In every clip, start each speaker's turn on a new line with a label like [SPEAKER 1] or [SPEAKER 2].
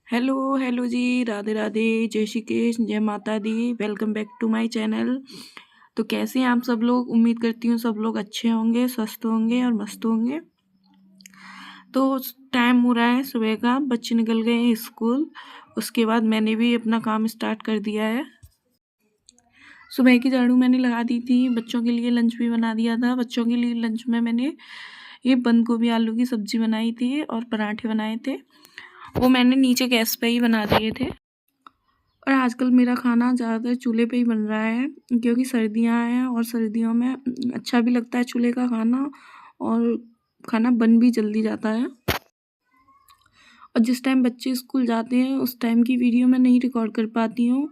[SPEAKER 1] Hello hello ji, Radhe Radhe, जय श्री कृष्ण, जय माता दी। Welcome back to my channel. तो कैसे हैं आप सब लोग? उम्मीद करती हूँ सब लोग अच्छे होंगे, स्वस्थ होंगे और मस्त होंगे। तो टाइम हो रहा है सुबह का, बच्चे निकल गए हैं स्कूल। उसके बाद मैंने भी अपना काम स्टार्ट कर दिया है। सुबह की झाड़ू मैंने लगा दी थी, बच्चों के लिए लंच भी बना दिया था। बच्चों के लिए लंच में मैंने ये बंद गोभी आलू की सब्जी बनाई थी और पराठे बनाए थे। वो मैंने नीचे गैस पे ही बना दिए थे। और आजकल मेरा खाना ज़्यादातर चूल्हे पे ही बन रहा है, क्योंकि सर्दियाँ हैं और सर्दियों में अच्छा भी लगता है चूल्हे का खाना, और खाना बन भी जल्दी जाता है। और जिस टाइम बच्चे स्कूल जाते हैं उस टाइम की वीडियो मैं नहीं रिकॉर्ड कर पाती हूँ,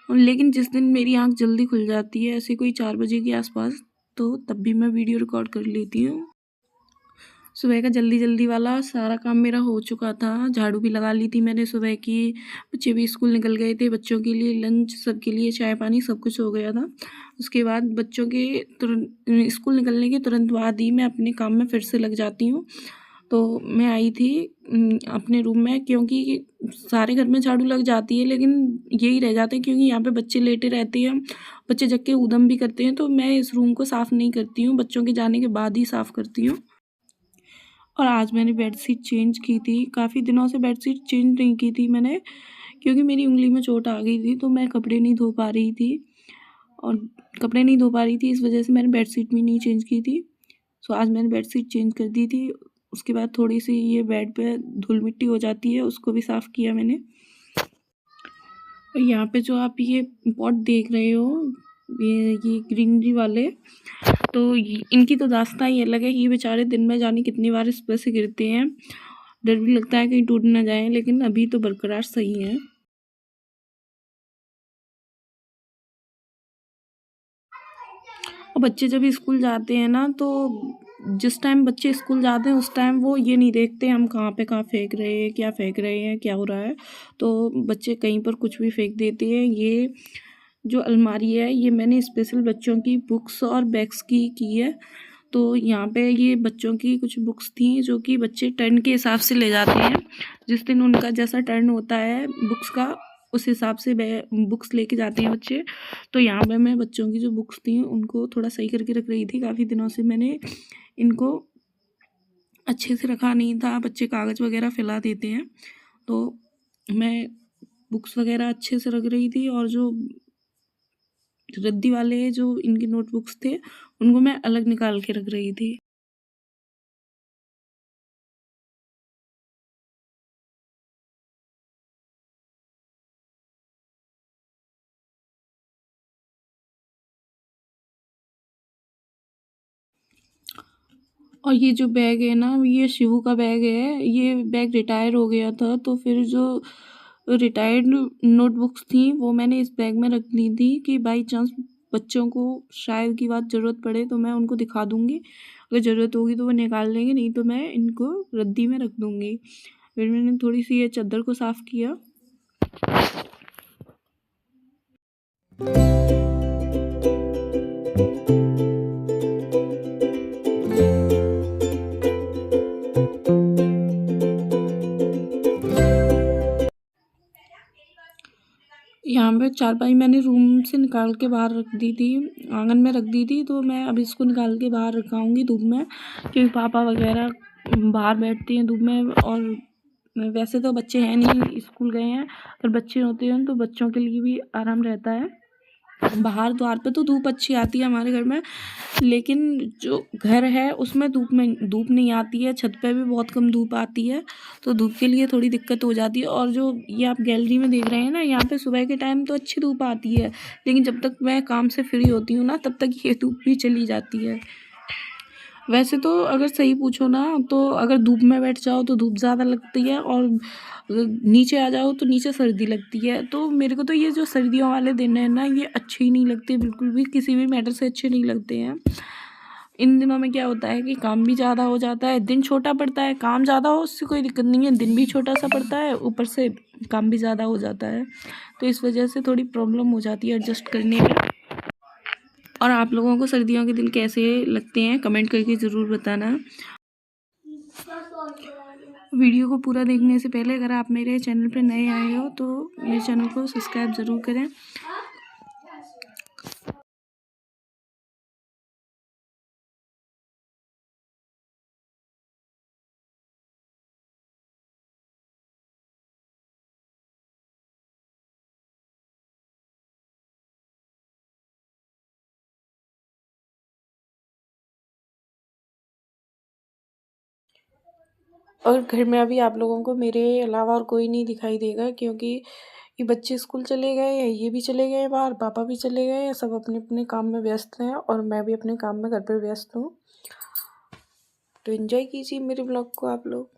[SPEAKER 1] लेकिन जिस दिन मेरी आँख जल्दी खुल जाती है, ऐसे कोई 4 बजे के आसपास, तो तब भी मैं वीडियो रिकॉर्ड कर लेती हूँ। सुबह का जल्दी जल्दी वाला सारा काम मेरा हो चुका था। झाड़ू भी लगा ली थी मैंने सुबह की। बच्चे भी स्कूल निकल गए थे, बच्चों के लिए लंच, सबके लिए चाय पानी सब कुछ हो गया था। उसके बाद बच्चों के तुरंत स्कूल निकलने के तुरंत बाद ही मैं अपने काम में फिर से लग जाती हूँ। तो मैं आई थी अपने रूम में, क्योंकि सारे घर में झाड़ू लग जाती है लेकिन यही रह जाता है, क्योंकि यहाँ पे बच्चे लेटे रहते हैं, बच्चे जग के ऊधम भी करते हैं। तो मैं इस रूम को साफ़ नहीं करती हूँ, बच्चों के जाने के बाद ही साफ़ करती हूँ। और आज मैंने बेडशीट चेंज की थी। काफ़ी दिनों से बेडशीट चेंज नहीं की थी मैंने, क्योंकि मेरी उंगली में चोट आ गई थी, तो मैं कपड़े नहीं धो पा रही थी। और कपड़े नहीं धो पा रही थी, इस वजह से मैंने बेडशीट भी नहीं चेंज की थी। सो आज मैंने बेडशीट चेंज कर दी थी। उसके बाद थोड़ी सी ये बेड पे धूल मिट्टी हो जाती है, उसको भी साफ़ किया मैंने। और यहाँ पे जो आप ये पॉट देख रहे हो, ये ग्रीनरी वाले, तो इनकी तो दास्तां ही अलग है। ये बेचारे दिन में जाने कितनी बार इस पर से गिरते हैं, डर भी लगता है कहीं टूट ना जाए, लेकिन अभी तो बरकरार सही है। और बच्चे जब स्कूल जाते हैं ना, तो जिस टाइम बच्चे स्कूल जाते हैं उस टाइम वो ये नहीं देखते हम कहाँ फेंक रहे हैं, क्या फेंक रहे हैं, क्या हो रहा है। तो बच्चे कहीं पर कुछ भी फेंक देते हैं। ये जो अलमारी है, ये मैंने स्पेशल बच्चों की बुक्स और बैग्स की है। तो यहाँ पे ये बच्चों की कुछ बुक्स थी जो कि बच्चे टर्न के हिसाब से ले जाते हैं। जिस दिन उनका जैसा टर्न होता है बुक्स का, उस हिसाब से बुक्स लेके जाते हैं बच्चे। तो यहाँ पे मैं बच्चों की जो बुक्स थी उनको थोड़ा सही करके रख रही थी। काफ़ी दिनों से मैंने इनको अच्छे से रखा नहीं था, बच्चे कागज़ वगैरह फैला देते हैं। तो मैं बुक्स वगैरह अच्छे से रख रही थी, और जो रद्दी वाले जो इनके नोटबुक्स थे उनको मैं अलग निकाल के रख रही थी। और ये जो बैग है ना, ये शिवू का बैग है। ये बैग रिटायर हो गया था, तो फिर जो रिटायर्ड नोटबुक्स थी वो मैंने इस बैग में रख दी थी, कि बाई चांस बच्चों को शायद की बात ज़रूरत पड़े तो मैं उनको दिखा दूँगी। अगर ज़रूरत होगी तो वो निकाल लेंगे, नहीं तो मैं इनको रद्दी में रख दूँगी। फिर मैंने थोड़ी सी ये चादर को साफ़ किया। यहाँ पे चारपाई मैंने रूम से निकाल के बाहर रख दी थी, आंगन में रख दी थी। तो मैं अब इसको निकाल के बाहर रखाऊंगी धूप में, क्योंकि पापा वगैरह बाहर बैठते हैं धूप में। और वैसे तो बच्चे हैं नहीं, स्कूल गए हैं। अगर बच्चे होते हैं तो बच्चों के लिए भी आराम रहता है। बाहर द्वार पे तो धूप अच्छी आती है हमारे घर में, लेकिन जो घर है उसमें धूप नहीं आती है। छत पे भी बहुत कम धूप आती है, तो धूप के लिए थोड़ी दिक्कत हो जाती है। और जो ये आप गैलरी में देख रहे हैं ना, यहाँ पे सुबह के टाइम तो अच्छी धूप आती है, लेकिन जब तक मैं काम से फ्री होती हूँ ना, तब तक ये धूप भी चली जाती है। वैसे तो अगर सही पूछो ना, तो अगर धूप में बैठ जाओ तो धूप ज़्यादा लगती है, और नीचे आ जाओ तो नीचे सर्दी लगती है। तो मेरे को तो ये जो सर्दियों वाले दिन है ना, ये अच्छे ही नहीं लगते बिल्कुल भी, किसी भी मैटर से अच्छे नहीं लगते हैं। इन दिनों में क्या होता है कि काम भी ज़्यादा हो जाता है, दिन छोटा पड़ता है। काम ज़्यादा हो उससे कोई दिक्कत नहीं है, दिन भी छोटा सा पड़ता है, ऊपर से काम भी ज़्यादा हो जाता है। तो इस वजह से थोड़ी प्रॉब्लम हो जाती है एडजस्ट करने में। और आप लोगों को सर्दियों के दिन कैसे लगते हैं, कमेंट करके ज़रूर बताना। वीडियो को पूरा देखने से पहले अगर आप मेरे चैनल पर नए आए हो तो मेरे चैनल को सब्सक्राइब ज़रूर करें। और घर में अभी आप लोगों को मेरे अलावा और कोई नहीं दिखाई देगा, क्योंकि ये बच्चे स्कूल चले गए हैं, ये भी चले गए बाहर, पापा भी चले गए हैं, सब अपने अपने काम में व्यस्त हैं और मैं भी अपने काम में घर पर व्यस्त हूँ। तो एंजॉय कीजिए मेरे ब्लॉग को आप लोग।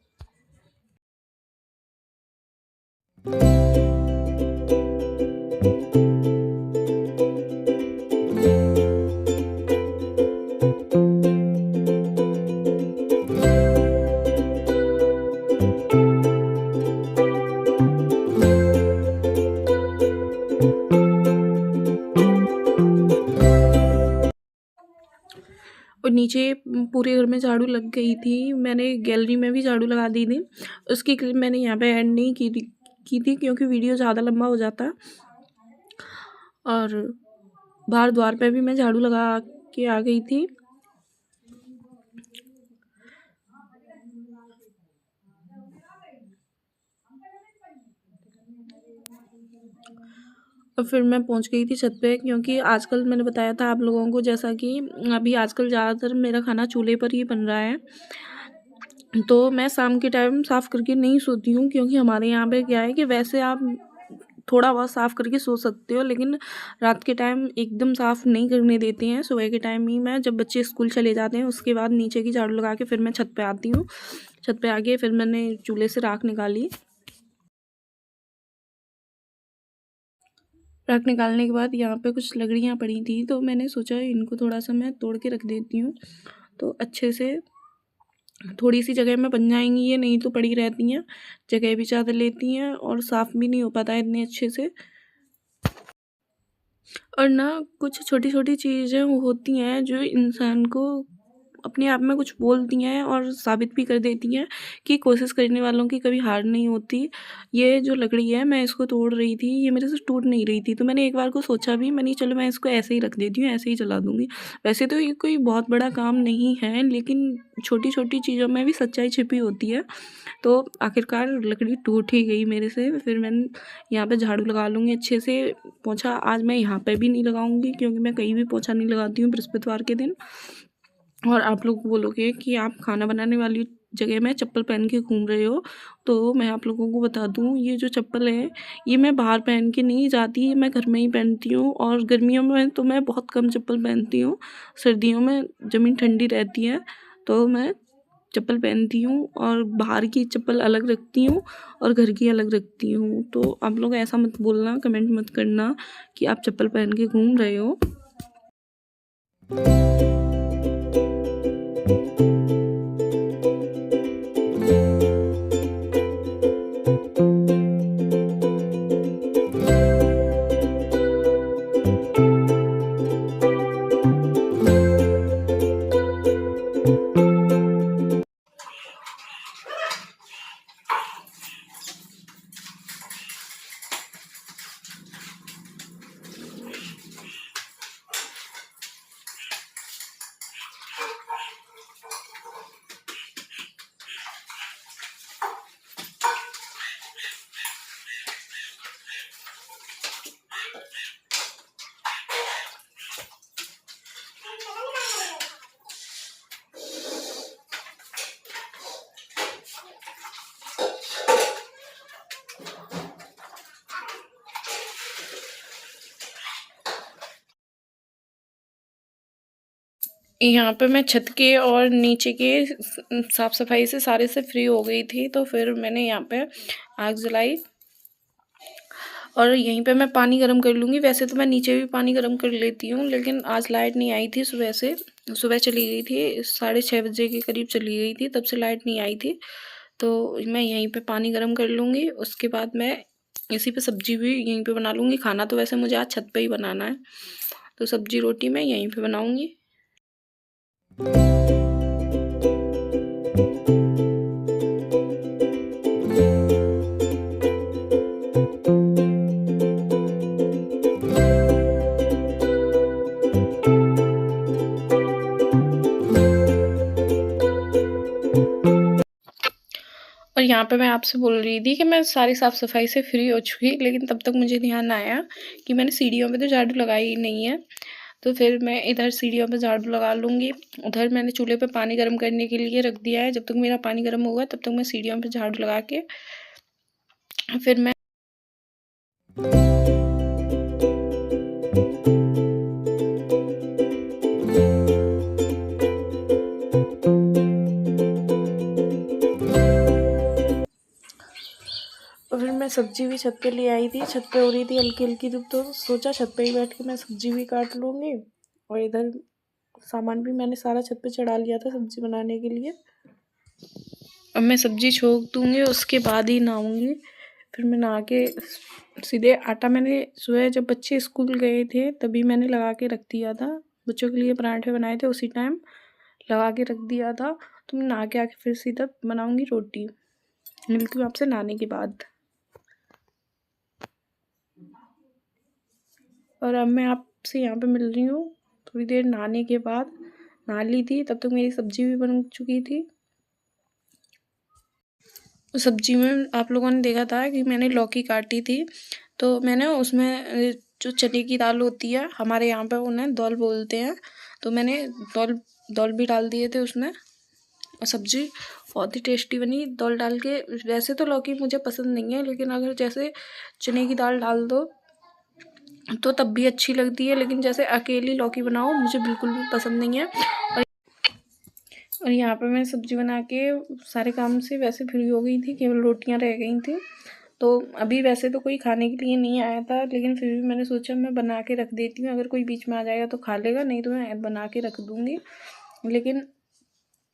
[SPEAKER 1] और नीचे पूरे घर में झाड़ू लग गई थी, मैंने गैलरी में भी झाड़ू लगा दी थी। उसकी क्लिप मैंने यहाँ पे ऐड नहीं की थी क्योंकि वीडियो ज़्यादा लंबा हो जाता। और बाहर द्वार पे भी मैं झाड़ू लगा के आ गई थी। और फिर मैं पहुंच गई थी छत पे, क्योंकि आजकल मैंने बताया था आप लोगों को, जैसा कि अभी आजकल ज़्यादातर मेरा खाना चूल्हे पर ही बन रहा है। तो मैं शाम के टाइम साफ़ करके नहीं सोती हूँ, क्योंकि हमारे यहाँ पे क्या है कि वैसे आप थोड़ा बहुत साफ़ करके सो सकते हो, लेकिन रात के टाइम एकदम साफ़ नहीं करने देते हैं। सुबह के टाइम ही मैं, जब बच्चे स्कूल चले जाते हैं उसके बाद नीचे की झाड़ू लगा के फिर मैं छत पे आती हूँ। छत पे आके फिर मैंने चूल्हे से राख निकाली। राख निकालने के बाद यहाँ पे कुछ लकड़ियाँ पड़ी थी, तो मैंने सोचा इनको थोड़ा सा मैं तोड़ के रख देती हूँ, तो अच्छे से थोड़ी सी जगह में बन जाएंगी ये, नहीं तो पड़ी रहती हैं, जगह भी ज़्यादा लेती हैं और साफ़ भी नहीं हो पाता है इतने अच्छे से। और ना कुछ छोटी छोटी चीज़ें होती हैं जो इंसान को अपने आप में कुछ बोलती हैं और साबित भी कर देती हैं कि कोशिश करने वालों की कभी हार नहीं होती। ये जो लकड़ी है मैं इसको तोड़ रही थी, ये मेरे से टूट नहीं रही थी, तो मैंने एक बार को सोचा भी, मैंने चलो मैं इसको ऐसे ही रख देती हूँ, ऐसे ही चला दूँगी। वैसे तो ये कोई बहुत बड़ा काम नहीं है, लेकिन छोटी छोटी चीज़ों में भी सच्चाई छिपी होती है। तो आखिरकार लकड़ी टूट ही गई मेरे से। फिर मैंने यहाँ पे झाड़ू लगा लूँगी अच्छे से। पोंछा आज मैं यहाँ पे भी नहीं लगाऊँगी, क्योंकि मैं कहीं भी पोंछा नहीं लगाती हूँ बृहस्पतिवार के दिन। और आप लोग बोलोगे कि आप खाना बनाने वाली जगह में चप्पल पहन के घूम रहे हो, तो मैं आप लोगों को बता दूं, ये जो चप्पल है ये मैं बाहर पहन के नहीं जाती, ये मैं घर में ही पहनती हूँ। और गर्मियों में तो मैं बहुत कम चप्पल पहनती हूँ, सर्दियों में ज़मीन ठंडी रहती है तो मैं चप्पल पहनती हूँ, और बाहर की चप्पल अलग रखती हूँ और घर की अलग रखती हूँ। तो आप लोग ऐसा मत बोलना, कमेंट मत करना कि आप चप्पल पहन के घूम रहे हो। यहाँ पे मैं छत के और नीचे के साफ़ सफाई से सारे से फ्री हो गई थी, तो फिर मैंने यहाँ पे आग जलाई और यहीं पे मैं पानी गर्म कर लूँगी। वैसे तो मैं नीचे भी पानी गर्म कर लेती हूँ, लेकिन आज लाइट नहीं आई थी सुबह से, सुबह चली गई थी 6:30 बजे के करीब चली गई थी, तब से लाइट नहीं आई थी। तो मैं यहीं पे पानी गर्म कर लूँगी, उसके बाद मैं इसी पे सब्जी भी यहीं पे बना लूँगी। खाना तो वैसे मुझे आज छत पे ही बनाना है, तो सब्जी रोटी मैं यहीं पे बनाऊँगी। और यहाँ पे मैं आपसे बोल रही थी कि मैं सारी साफ़ सफाई से फ्री हो चुकी, लेकिन तब तक मुझे ध्यान आया कि मैंने सीढ़ियों पे तो झाड़ू लगाई ही नहीं है। तो फिर मैं इधर सीढ़ियों पे झाड़ू लगा लूँगी। उधर मैंने चूल्हे पे पानी गर्म करने के लिए रख दिया है। जब तक मेरा पानी गर्म होगा तब तक मैं सीढ़ियों पे झाड़ू लगा के फिर मैं सब्जी भी छत पे ले आई थी। छत पे हो रही थी हल्की हल्की धूप, तो सोचा छत पे ही बैठ के मैं सब्जी भी काट लूँगी। और इधर सामान भी मैंने सारा छत पे चढ़ा लिया था सब्जी बनाने के लिए। अब मैं सब्जी छोंक दूँगी, उसके बाद ही नहाऊँगी। फिर मैं नहा के सीधे आटा मैंने सुबह जब बच्चे स्कूल गए थे तभी मैंने लगा के रख दिया था। बच्चों के लिए पराठे बनाए थे, उसी टाइम लगा के रख दिया था। तो मैं नहा के आके फिर सीधा बनाऊँगी रोटी। मिलती हूँ आपसे नहाने के बाद। और अब मैं आपसे यहाँ पे मिल रही हूँ थोड़ी देर नहाने के बाद। नहा ली थी, तब तक मेरी सब्जी भी बन चुकी थी। सब्जी में आप लोगों ने देखा था कि मैंने लौकी काटी थी, तो मैंने उसमें जो चने की दाल होती है, हमारे यहाँ पे उन्हें दौल बोलते हैं, तो मैंने दौल भी डाल दिए थे उसमें। और सब्जी बहुत ही टेस्टी बनी दौल डाल के। वैसे तो लौकी मुझे पसंद नहीं है, लेकिन अगर जैसे चने की दाल डाल दो तो तब भी अच्छी लगती है, लेकिन जैसे अकेली लौकी बनाओ मुझे बिल्कुल भी पसंद नहीं है। और यहाँ पे मैं सब्जी बना के सारे काम से वैसे फ्री हो गई थी, केवल रोटियाँ रह गई थी। तो अभी वैसे तो कोई खाने के लिए नहीं आया था, लेकिन फिर भी मैंने सोचा मैं बना के रख देती हूँ। अगर कोई बीच में आ जाएगा तो खा लेगा, नहीं तो मैं बना के रख दूँगी। लेकिन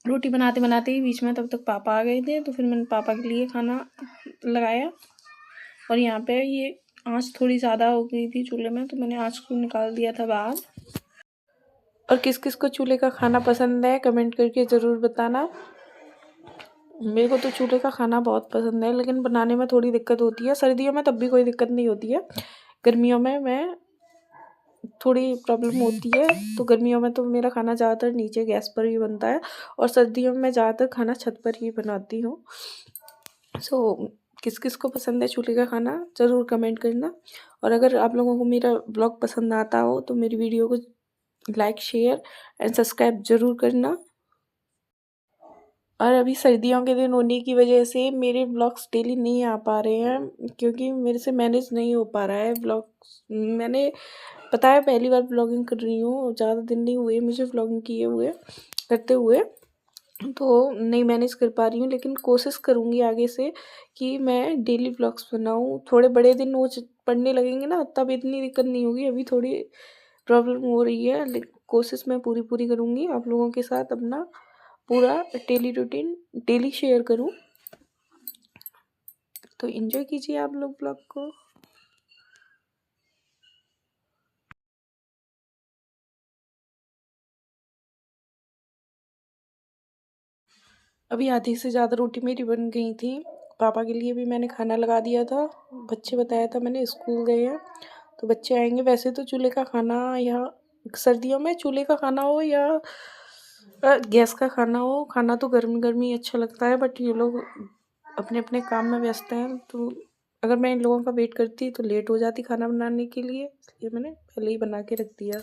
[SPEAKER 1] रोटी बनाते बनाते ही बीच में तब तक पापा आ गए थे, तो फिर मैंने पापा के लिए खाना लगाया। और यहाँ पे ये आँच थोड़ी ज़्यादा हो गई थी चूल्हे में, तो मैंने आँच को निकाल दिया था बाहर। और किस किस को चूल्हे का खाना पसंद है कमेंट करके ज़रूर बताना। मेरे को तो चूल्हे का खाना बहुत पसंद है, लेकिन बनाने में थोड़ी दिक्कत होती है। सर्दियों में तब भी कोई दिक्कत नहीं होती है, गर्मियों में मैं थोड़ी प्रॉब्लम होती है। तो गर्मियों में तो मेरा खाना ज़्यादातर नीचे गैस पर ही बनता है, और सर्दियों में मैं ज़्यादातर खाना छत पर ही बनाती हूँ। सो किस किस को पसंद है चूल्हे का खाना ज़रूर कमेंट करना। और अगर आप लोगों को मेरा ब्लॉग पसंद आता हो तो मेरी वीडियो को लाइक शेयर एंड सब्सक्राइब ज़रूर करना। और अभी सर्दियों के दिन होने की वजह से मेरे ब्लॉग्स डेली नहीं आ पा रहे हैं, क्योंकि मेरे से मैनेज नहीं हो पा रहा है ब्लॉग्स। मैंने पता है पहली बार ब्लॉगिंग कर रही हूँ, ज़्यादा दिन नहीं हुए मुझे ब्लॉगिंग किए हुए करते हुए, तो नहीं मैनेज कर पा रही हूँ। लेकिन कोशिश करूँगी आगे से कि मैं डेली ब्लॉग्स बनाऊँ। थोड़े बड़े दिन वो पढ़ने लगेंगे ना, तब इतनी दिक्कत नहीं होगी। अभी थोड़ी प्रॉब्लम हो रही है, लेकिन कोशिश मैं पूरी करूँगी आप लोगों के साथ अपना पूरा डेली रूटीन डेली शेयर करूँ। तो एंजॉय कीजिए आप लोग ब्लॉग को। अभी आधी से ज़्यादा रोटी मेरी बन गई थी। पापा के लिए भी मैंने खाना लगा दिया था। बच्चे बताया था मैंने स्कूल गए हैं, तो बच्चे आएंगे। वैसे तो चूल्हे का खाना या सर्दियों में चूल्हे का खाना हो या गैस का खाना हो, खाना तो गर्मी गर्मी अच्छा लगता है। बट ये लोग अपने अपने काम में व्यस्त हैं, तो अगर मैं इन लोगों का वेट करती तो लेट हो जाती खाना बनाने के लिए, इसलिए मैंने पहले ही बना के रख दिया।